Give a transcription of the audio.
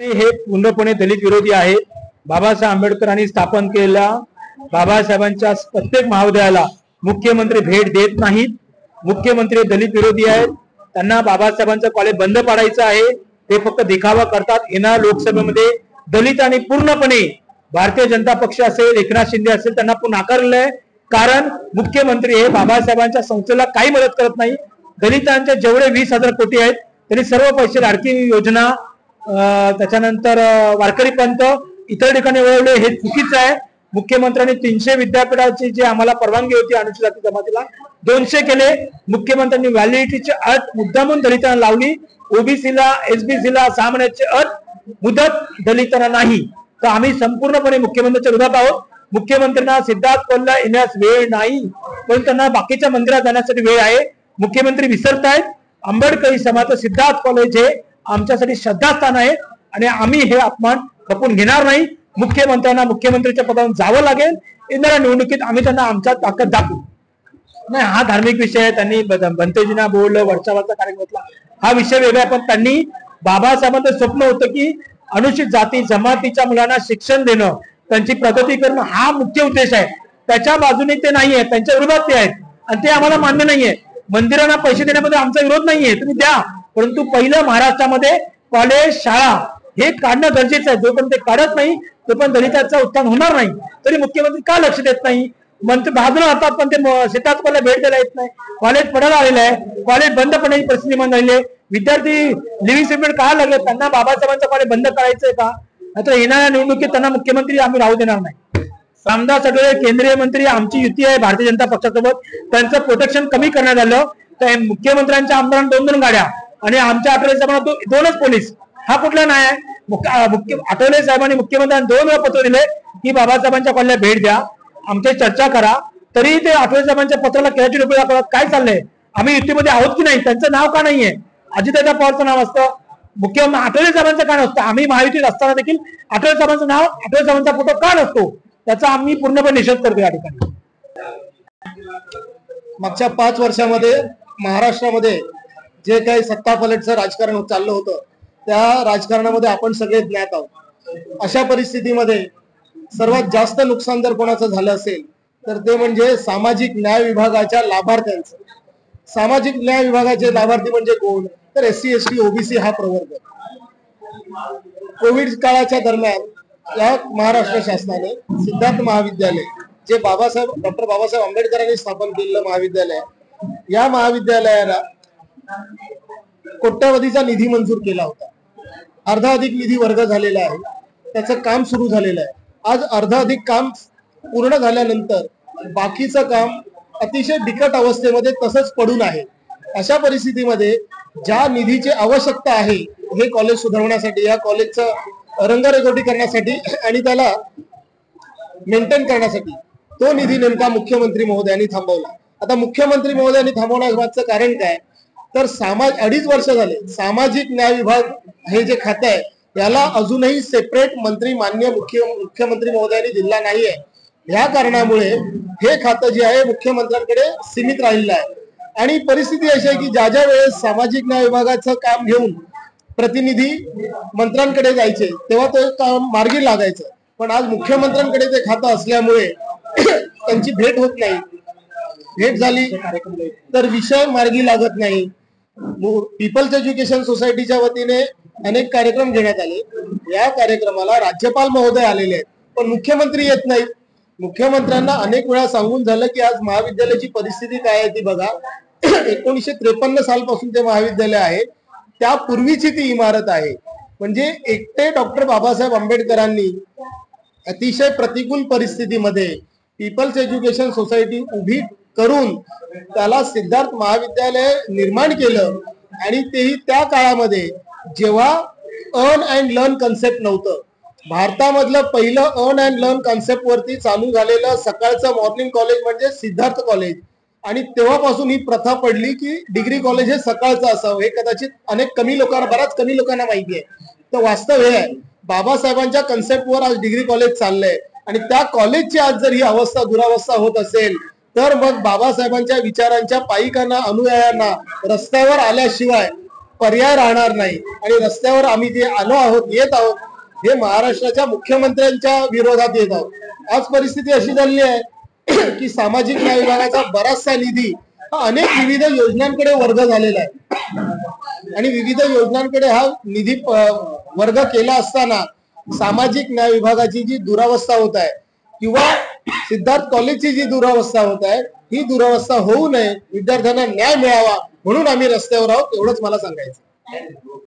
हे पूर्णपणे दलित विरोधी आहेत। बाबासाहेब आंबेडकरांनी स्थापन केलेल्या बाबासाहेबांच्या प्रत्येक महाविद्यालयाला मुख्यमंत्री भेट देत नाहीत। मुख्यमंत्री दलित विरोधी आहेत। त्यांना बाबासाहेबांचं कॉलेज बंद पाडायचं आहे। ते फक्त दिखावा करतात। येणाऱ्या लोकसभेमध्ये दलित आणि पूर्णपणे भारतीय जनता पक्ष असेल, एकनाथ शिंदे असेल, त्यांना पुन्हा नाकारलेलं आहे। कारण मुख्यमंत्री हे बाबासाहेबांच्या संस्थेला काही मदत करत नाही। दलितांचे जेवढे 20,000 कोटी आहेत त्यांनी सर्व पैसे लाडकी योजना, त्याच्यानंतर वारकरी पंथ इतर ठिकाणी वळवले, हे चुकीचं आहे। मुख्यमंत्र्यांनी 300 विद्यापीठाची जी आम्हाला परवानगी होती अनुसूचित जाती जमातीला 200 केले। मुख्यमंत्र्यांनी व्हॅलिडिटीची अट मुद्दामून दलितांना लावली। ओबीसीला, एसबीसीला 6 महिन्याची अट मुदत दलितांना नाही। तर आम्ही संपूर्णपणे मुख्यमंत्र्यांच्या विरोधात आहोत। मुख्यमंत्र्यांना सिद्धार्थ कॉलेजला येण्यास वेळ नाही, पण त्यांना बाकीच्या मंदिरात जाण्यासाठी वेळ आहे। मुख्यमंत्री विसरतायत आंबेडकरी समाज सिद्धार्थ कॉलेज हे आमच्यासाठी श्रद्धास्थान आहे आणि आम्ही हे अपमान खपून घेणार नाही। मुख्यमंत्र्यांना मुख्यमंत्र्यांच्या पदावरून जावं लागेल। येणाऱ्या निवडणुकीत आम्ही त्यांना आमच्या ताकद दाखवू। नाही, हा धार्मिक विषय आहे। त्यांनी बनतेजींना बोललं, वरचा कार्यक्रमातला हा विषय वेगळा, पण त्यांनी बाबासाहेबांचं स्वप्न होतं की अनुसूचित जाती जमातीच्या मुलांना शिक्षण देणं, त्यांची प्रगती करणं हा मुख्य उद्देश आहे। त्याच्या बाजूने ते नाहीये, त्यांच्या विरोधात ते आहेत आणि ते आम्हाला मान्य नाहीये। मंदिरांना पैसे देण्यामध्ये आमचा विरोध नाहीये, तुम्ही द्या, परंतु पहिलं महाराष्ट्रामध्ये कॉलेज, शाळा हे काढणं गरजेचं आहे। जोपर्यंत ते काढत नाही तोपर्यंत दलितांचं उत्थान होणार नाही। तरी मुख्यमंत्री का लक्ष देत नाही? मंत्री बाजूला राहतात, पण ते सिद्धार्थ कॉलेजला भेट द्यायला येत नाही। कॉलेज पडायला आलेलं आहे, कॉलेज बंद पडण्याची परिस्थिती निर्माण झाली आहे। विद्यार्थी लिव्हिंग सर्टिफिकेट का लागले? त्यांना बाबासाहेबांचं कॉलेज बंद करायचंय का? नाहीतर येणाऱ्या निवडणुकीत त्यांना मुख्यमंत्री आम्ही राहू देणार नाही। रामदास आठवले केंद्रीय मंत्री, आमची युती आहे भारतीय जनता पक्षासोबत, त्यांचं प्रोटेक्शन कमी करण्यात आलं। तर मुख्यमंत्र्यांच्या आमदारांना 2-2 गाड्या आणि आमच्या आठवले साहेबांना 2च पोलीस, हा कुठला न्याय आहे? आठवले साहेबांनी मुख्यमंत्र्यांना 2 वेळा पत्र दिले की बाबासाहेबांच्या कॉलेजला भेट द्या, आमची चर्चा करा, तरी ते आठवले साहेबांच्या पत्राला केळाची टोपी दाखवतात। काय चाललंय? आम्ही युतीमध्ये आहोत की नाही? त्यांचं नाव का नाहीये? अजितदादा पवारचं नाव असतं, मुख्यमंत्री आठवले साहेबांचं का नसतं? आम्ही महायुतीत असताना देखील आठवले साहेबांचं नाव, आठवले साहेबांचा फोटो का नसतो? त्याचा आम्ही पूर्णपणे निषेध करतो या ठिकाणी। मागच्या 5 वर्षामध्ये महाराष्ट्रामध्ये जे काही सत्तापलटचं राजकारण चाललं होतं, त्या राजकारणामध्ये आपण सगळे ज्ञात आहोत। अशा परिस्थितीमध्ये सर्वात जास्त नुकसान जर कोणाचं झालं असेल तर ते म्हणजे सामाजिक न्याय विभागाच्या लाभार्थ्यांचं। सामाजिक न्याय विभागाचे लाभार्थी म्हणजे कोण? तर SC, ST, OBC हा प्रवर्ग। कोविड काळाच्या दरम्यान या महाराष्ट्र शासनाने सिद्धार्थ महाविद्यालय, जे डॉक्टर बाबासाहेब आंबेडकरांनी स्थापन केलेलं महाविद्यालय, या महाविद्यालयाला कोट्यवधीचा निधी मंजूर केला होता। अर्धाधिक निधी वर्ग झालेला आहे, त्याचं काम सुरू झालेलं आहे। आज अर्धाधिक काम पूर्ण झाल्यानंतर बाकीचं काम अतिशय बिकट अवस्थेमध्ये तसंच पडून आहे। अशा परिस्थितीमध्ये ज्या निधीची आवश्यकता आहे हे कॉलेज सुधारण्यासाठी, या कॉलेजचं रंगरेगोटी करण्यासाठी आणि त्याला मेंटेन करण्यासाठी, तो निधी नेमका मुख्यमंत्री महोदयांनी थांबवला। आता मुख्यमंत्री महोदयांनी थांबवण्याचं कारण काय? तर 2.5 वर्ष झाले सामाजिक न्याय विभाग हे जे खातं आहे याला अजूनही सेपरेट मंत्री मान्य मुख्यमंत्री महोदयांनी दिला नाहीये। या कारणामुळे हे खातं जे आहे मुख्यमंत्र्यांकडे सीमित राहिलेलं आहे आणि परिस्थिती अशी आहे की ज्या ज्या वेळेस सामाजिक न्याय विभागाचं काम घेऊन प्रतिनिधी मंत्र्यांकडे जायचे तेव्हा ते काम मार्गी लागायचं, पण आज मुख्यमंत्र्यांकडे ते खातं असल्यामुळे त्यांची भेट होत नाही। भेट झाली तर विषय मार्गी लागत नाही। पीपल्स एज्युकेशन सोसायटीच्या वतीने अनेक कार्यक्रम घेण्यात आले। या कार्यक्रमाला राज्यपाल महोदय आलेले आहेत, पण मुख्यमंत्री येत नाहीत। मुख्यमंत्र्यांना अनेक वेळा सांगून झालं की आज महाविद्यालयाची परिस्थिती काय आहे ती बघा। 1953 सालपासून ते महाविद्यालय आहे, त्यापूर्वीची ती इमारत आहे। म्हणजे एकटे डॉक्टर बाबासाहेब आंबेडकरांनी अतिशय प्रतिकूल परिस्थितीमध्ये पीपल्स एज्युकेशन सोसायटी उभी करून त्याला सिद्धार्थ महाविद्यालय निर्माण केलं आणि तेही त्या काळामध्ये जेव्हा अर्न अँड लर्न कन्सेप्ट नव्हतं। भारतामधलं पहिलं अर्न अँड लर्न कन्सेप्ट वरती चालू झालेलं सकाळचं मॉर्निंग कॉलेज म्हणजे सिद्धार्थ कॉलेज, आणि तेव्हापासून ही प्रथा पडली की डिग्री कॉलेज हे सकाळचं असावं। हे कदाचित बऱ्याच कमी लोकांना माहिती आहे। तर वास्तव हे आहे, बाबासाहेबांच्या कन्सेप्टवर आज डिग्री कॉलेज चाललंय आणि त्या कॉलेजची आज जर ही अवस्था दुरावस्था होत असेल तर मग बाबासाहेबांच्या विचारांच्या पायिकांना, अनुयायांना रस्त्यावर आल्याशिवाय पर्याय राहणार नाही आणि रस्त्यावर आम्ही जे आलो आहोत येत आहोत हे महाराष्ट्राच्या मुख्यमंत्र्यांच्या विरोधात येत आहोत। आज परिस्थिती अशी झाली आहे की सामाजिक न्याय विभागाचा बराचसा निधी हा अनेक विविध योजनांकडे वर्ग झालेला आहे आणि विविध योजनांकडे हा निधी वर्ग केला असताना सामाजिक न्याय विभागाची जी दुरावस्था होत आहे किंवा सिद्धार्थ कॉलेजची जी दुरावस्था होत आहे ही दुरावस्था होऊ नये, विद्यार्थ्यांना न्याय मिळावा म्हणून आम्ही रस्त्यावर आहोत, एवढंच मला सांगायचं।